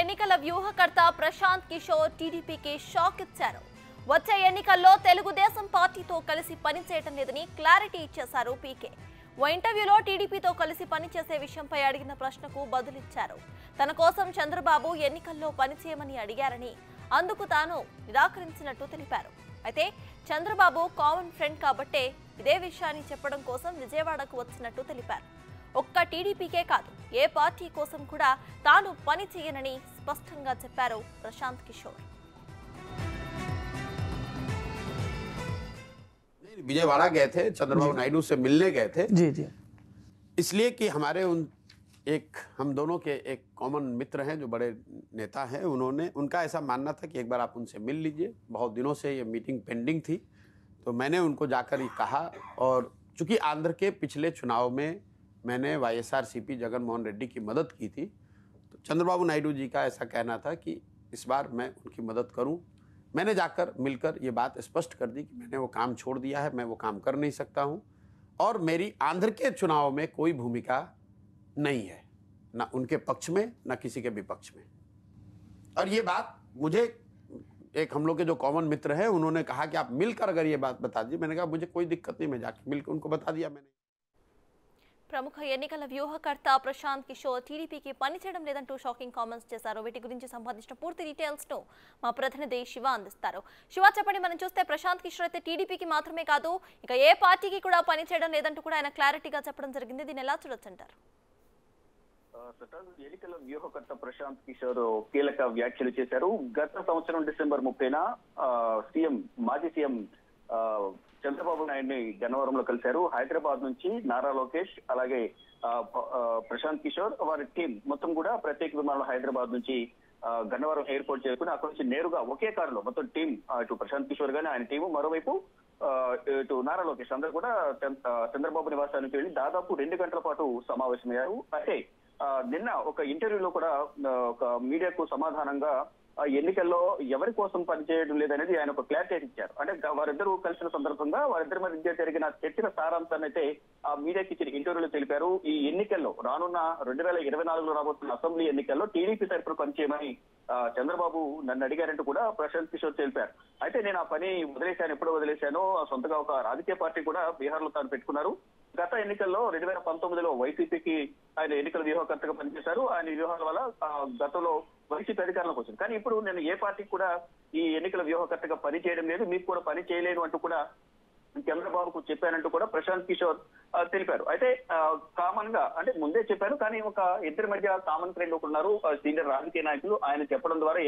ఎన్నికల వ్యూహకర్త ప్రశాంత్ కిషోర్ టీడీపీకి షాక్ ఇచ్చారు. వచ్చే ఎన్నికల్లో తెలుగుదేశం పార్టీతో కలిసి పనిచేయడం లేదని క్లారిటీ ఇచ్చేశారు పీకే. ఓ ఇంటర్వ్యూలో టీడీపీతో కలిసి పనిచేసే విషయంపై అడిగిన ప్రశ్నకు బదులిచ్చారు. తన కోసం చంద్రబాబు ఎన్నికల్లో పనిచేయమని అడిగారని, అందుకు తాను నిరాకరించినట్టు తెలిపారు. అయితే చంద్రబాబు కామన్ ఫ్రెండ్ కాబట్టే ఇదే విషయాన్ని చెప్పడం కోసం విజయవాడకు వచ్చినట్టు తెలిపారు. ఒక్క టీడీపీకే కాదు, ఏ పార్టీ కోసం కూడా తాను పని చేయనని స్పష్టంగా చెప్పారు ప్రశాంత్ కిషోర్. विजयवाड़ा गए थे, चंद्रबाबू नायडू से मिलने गए थे। जी जी। इसलिए कि हमारे हम दोनों के एक कॉमन मित्र हैं जो बड़े नेता हैं, उनका ऐसा मानना था कि एक बार आप उनसे मिल लीजिए। बहुत दिनों से ये मीटिंग पेंडिंग थी, तो मैंने उनको जाकर ये कहा। और चूंकि आंध्र के पिछले चुनाव में मैंने वाईएसआरसीपी जगनमोहन रेड्डी की मदद की थी, तो चंद्रबाबू नायडू जी का ऐसा कहना था कि इस बार मैं उनकी मदद करूं। मैंने जाकर मिलकर ये बात स्पष्ट कर दी कि मैंने वो काम छोड़ दिया है, मैं वो काम कर नहीं सकता हूं और मेरी आंध्र के चुनाव में कोई भूमिका नहीं है, ना उनके पक्ष में ना किसी के विपक्ष में। और ये बात मुझे एक हम लोग के जो कॉमन मित्र हैं उन्होंने कहा कि आप मिलकर अगर ये बात बता दीजिए। मैंने कहा मुझे कोई दिक्कत नहीं, मैं जाकर मिलकर उनको बता दिया मैंने। ప్రముఖ ఎన్నికల వ్యూహకర్త ప్రశాంత్ కిషోర్ టీడీపీకి పనిచేయడం లేదంటూ షాకింగ్ కామెంట్స్ చేశారు. వీటి గురించి సంబంధించిన పూర్తి డీటెయిల్స్ ను మా ప్రతినిధి శివ అందిస్తారు. శివ, చెప్పండి. మనం చూస్తే ప్రశాంత్ కిషోర్ అయితే టీడీపీకి మాత్రమే కాదు, ఇక ఏ పార్టీకి కూడా పనిచేయడం లేదంటూ కూడా ఆయన క్లారిటీగా చెప్పడం జరిగింది. దీన్ని ఎలా చూడొచ్చంటారు? ఎన్నికల వ్యూహకర్త ప్రశాంత్ కిషోర్ కీలక వ్యాఖ్యలు చేశారు. గత సంవత్సరం డిసెంబర్ 30న మాజీ సీఎం చంద్రబాబు నాయుడిని గన్నవరంలో కలిశారు. హైదరాబాద్ నుంచి నారా లోకేష్, అలాగే ప్రశాంత్ కిషోర్ వారి టీం మొత్తం కూడా ప్రత్యేక విమానంలో హైదరాబాద్ నుంచి గన్నవరం ఎయిర్పోర్ట్ చేరుకుని అక్కడి నుంచి నేరుగా ఒకే కారులో మొత్తం టీం, ఇటు ప్రశాంత్ కిషోర్ గాని ఆయన టీము, మరోవైపు ఇటు నారా లోకేష్ అందరూ కూడా చంద్రబాబు నివాసానికి వెళ్లి దాదాపు 2 గంటల పాటు సమావేశమయ్యారు. అయితే నిన్న ఒక ఇంటర్వ్యూలో కూడా ఒక మీడియాకు సమాధానంగా ఎన్నికల్లో ఎవరి కోసం పనిచేయడం లేదనేది ఆయన ఒక క్లారిటీ ఇచ్చారు. అంటే వారిద్దరూ కలిసిన సందర్భంగా వారిద్దరి మధ్య జరిగిన చర్చల సారాంశాన్ని అయితే ఆ మీడియాకి ఇచ్చిన ఇంటర్వ్యూలో తెలిపారు. ఈ ఎన్నికల్లో రానున్న 2024లో రాబోతున్న అసెంబ్లీ ఎన్నికల్లో టీడీపీ తరఫున పనిచేయమని చంద్రబాబు నన్ను అడిగారంటూ కూడా ప్రశాంత్ కిషోర్ తెలిపారు. అయితే నేను ఆ పని వదిలేశాను, ఎప్పుడు వదిలేశానో, సొంతగా ఒక రాజకీయ పార్టీ కూడా బీహార్ లో తాను పెట్టుకున్నారు. గత ఎన్నికల్లో 2019లో వైసీపీకి ఆయన ఎన్నికల వ్యూహకర్తగా పనిచేశారు. ఆయన వ్యూహాల వల్ల గతంలో వైసీపీ అధికారంలోకి వచ్చింది. కానీ ఇప్పుడు నేను ఏ పార్టీకి కూడా ఈ ఎన్నికల వ్యూహకర్తగా పని చేయడం లేదు, మీకు కూడా పని చేయలేను అంటూ కూడా చంద్రబాబుకు చెప్పానంటూ కూడా ప్రశాంత్ కిషోర్ తెలిపారు. అయితే కామన్ గా అంటే ముందే చెప్పారు, కానీ ఒక ఇద్దరి మధ్య కామన్ ఫ్రెండ్ ఒకరున్నారు, సీనియర్ రాజకీయ నాయకులు. ఆయన చెప్పడం ద్వారా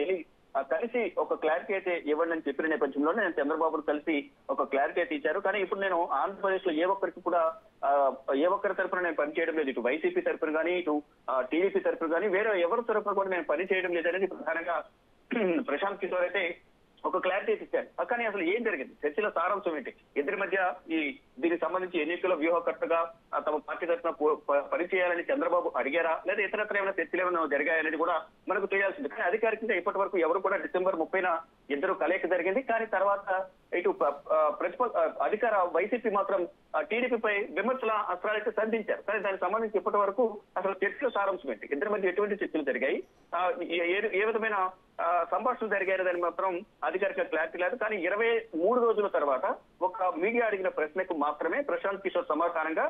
కలిసి ఒక క్లారిటీ అయితే ఇవ్వండి అని చెప్పిన నేపథ్యంలోనే నేను చంద్రబాబును కలిసి ఒక క్లారిటీ అయితే ఇచ్చారు. కానీ ఇప్పుడు నేను ఆంధ్రప్రదేశ్ లో ఏ ఒక్కరి తరఫున నేను పనిచేయడం లేదు, ఇటు వైసీపీ తరఫున కానీ, ఇటు టీడీపీ తరఫున కానీ, వేరే ఎవరి తరఫున కూడా నేను పని చేయడం లేదనేది ప్రధానంగా ప్రశాంత్ కిషోర్ అయితే ఒక క్లారిటీ ఇచ్చారు. కానీ అసలు ఏం జరిగింది, చర్చల సారాంశం ఏంటి, ఇద్దరి మధ్య దీనికి సంబంధించి ఎన్నికల వ్యూహకర్తగా తమ పార్టీ తరఫున పనిచేయాలని చంద్రబాబు అడిగారా, లేదా ఇతరత్ర ఏమైనా చర్చలు ఏమైనా జరిగాయనేది కూడా మనకు తెలియాల్సింది. కానీ అధికారికంగా ఇప్పటి వరకు ఎవరు కూడా డిసెంబర్ 30న ఇద్దరు కలయిక జరిగింది. కానీ తర్వాత ఇటు అధికార వైసీపీ మాత్రం టీడీపీపై విమర్శల అస్త్రాలైతే సంధించారు. కానీ దానికి సంబంధించి ఇప్పటి వరకు అసలు చర్చల సారాంశం ఏంటి, ఇద్దరి మధ్య ఎటువంటి చర్చలు జరిగాయి, ఏ విధమైన సంభాషణలు జరిగాయో దాని మాత్రం అధికారిక క్లారిటీ లేదు. కానీ 23 రోజుల తర్వాత ఒక మీడియా అడిగిన ప్రశ్నకు మాత్రమే ప్రశాంత్ కిషోర్ సమాధానంగా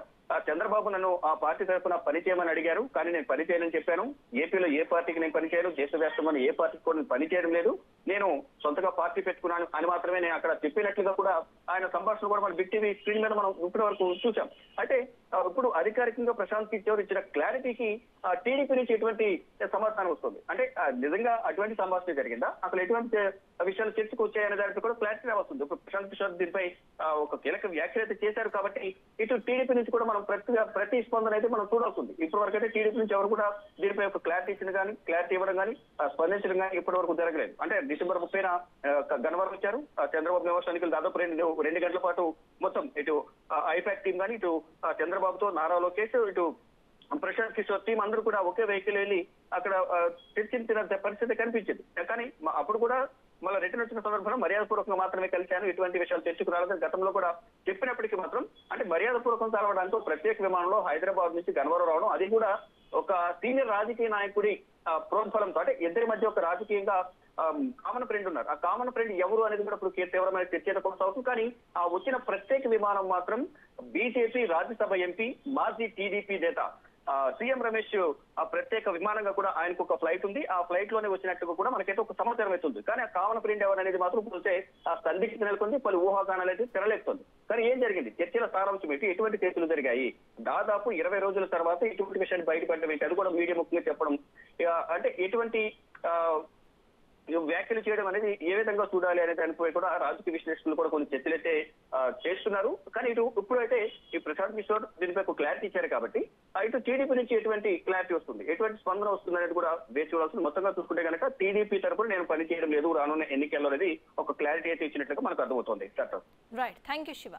చంద్రబాబు నన్ను ఆ పార్టీ తరఫున పనిచేయమని అడిగారు, కానీ నేను పనిచేయనని చెప్పాను. ఏపీలో ఏ పార్టీకి నేను పనిచేయను, దేశవ్యాప్తంగా ఏ పార్టీకి కూడా నేను పనిచేయడం లేదు, నేను సొంతగా పార్టీ పెట్టుకున్నాను అని మాత్రమే నేను అక్కడ చెప్పినట్లుగా కూడా ఆయన సంభాషణ కూడా మన బిగ్ టీవీ స్క్రీన్ మీద మనం ఇప్పటి వరకు చూసాం. అయితే ఇప్పుడు అధికారికంగా ప్రశాంత్ కిషోర్ ఇచ్చిన క్లారిటీకి టీడీపీ నుంచి ఎటువంటి సమాధానం వస్తుంది, అంటే నిజంగా అటువంటి సంభాషణ జరిగిందా, అసలు ఎటువంటి విషయాలు చర్చకు వచ్చాయనే దానికి కూడా క్లారిటీ వస్తుంది. ప్రశాంత్ కిషోర్ దీనిపై ఒక కీలక వ్యాఖ్యలు అయితే చేశారు. కాబట్టి ఇటు టీడీపీ నుంచి కూడా మనం ప్రతి స్పందన అయితే మనం చూడాల్సింది. ఇప్పటి వరకు అయితే టీడీపీ నుంచి ఎవరు కూడా దీనిపై ఒక క్లారిటీ ఇవ్వడం కానీ స్పందించడం కానీ ఇప్పటి వరకు జరగలేదు. అంటే డిసెంబర్ 30న గన్నవరం వచ్చారు, చంద్రబాబు నివాసానికి దాదాపు 2 గంటల పాటు మొత్తం ఇటు ఐపాక్ టీం కానీ, ఇటు చంద్రబాబుతో నారా లోకేష్, ఇటు ప్రశాంత్ కిషోర్ టీం అందరూ కూడా ఒకే వెహికల్ వెళ్ళి అక్కడ చర్చించిన పరిస్థితి కనిపించింది. కానీ అప్పుడు కూడా మళ్ళీ రిటర్న్ వచ్చిన సందర్భంలో మర్యాదపూర్వకంగా మాత్రమే కలిశాను, ఇటువంటి విషయాలు చర్చకు రాలేదని గతంలో కూడా చెప్పినప్పటికీ మాత్రం అంటే మర్యాదపూర్వకం కలవడానికి ప్రత్యేక విమానంలో హైదరాబాద్ నుంచి గన్నవరం రావడం, అది కూడా ఒక సీనియర్ రాజకీయ నాయకుడి ప్రోత్సాహంతో, అంటే ఇద్దరి మధ్య ఒక రాజకీయంగా కామన్ ఫ్రెండ్ ఉన్నారు. ఆ కామన్ ఫ్రెండ్ ఎవరు అనేది కూడా ఇప్పుడు తీవ్రమైన చర్చ కొనసాగుతుంది. కానీ ఆ వచ్చిన ప్రత్యేక విమానం మాత్రం బీజేపీ రాజ్యసభ ఎంపీ, మాజీ టీడీపీ నేత సీఎం రమేష్ ఆ ప్రత్యేక విమానంగా కూడా ఆయనకు ఒక ఫ్లైట్ ఉంది. ఆ ఫ్లైట్ లోనే వచ్చినట్టుగా కూడా మనకైతే ఒక సమాచారం అవుతుంది. కానీ ఆ కామన్ ఫ్రెండ్ ఎవరు అనేది మాత్రం చూస్తే ఆ సందిగ్ధత నెలకొంది, పలు ఊహాగానాలు అయితే తెరలేస్తుంది. కానీ ఏం జరిగింది, చర్చల సారాంశం ఏంటి, ఎటువంటి చర్చలు జరిగాయి, దాదాపు 20 రోజుల తర్వాత ఇటువంటి విషయాన్ని బయటపడడం ఏంటి, అది కూడా మీడియా ముఖ్యంగా చెప్పడం, అంటే ఎటువంటి వ్యాఖ్యలు చేయడం అనేది ఏ విధంగా చూడాలి అనే దానిపై కూడా రాజకీయ విశ్లేషకులు కూడా కొన్ని చర్చలైతే చేస్తున్నారు. కానీ ఇప్పుడైతే ఈ ప్రశాంత్ కిషోర్ దీనిపై ఒక క్లారిటీ ఇచ్చారు కాబట్టి ఇటు టీడీపీ నుంచి ఎటువంటి క్లారిటీ వస్తుంది, ఎటువంటి స్పందన వస్తుంది అనేది కూడా వేచి చూడాల్సింది. మొత్తంగా చూసుకుంటే కనుక టీడీపీ తరపున నేను పని చేయడం లేదు, రానున్న ఎన్నికల్లో అనేది ఒక క్లారిటీ అయితే ఇచ్చినట్లుగా మనకు అర్థమవుతుంది. Right, thank you Shiva.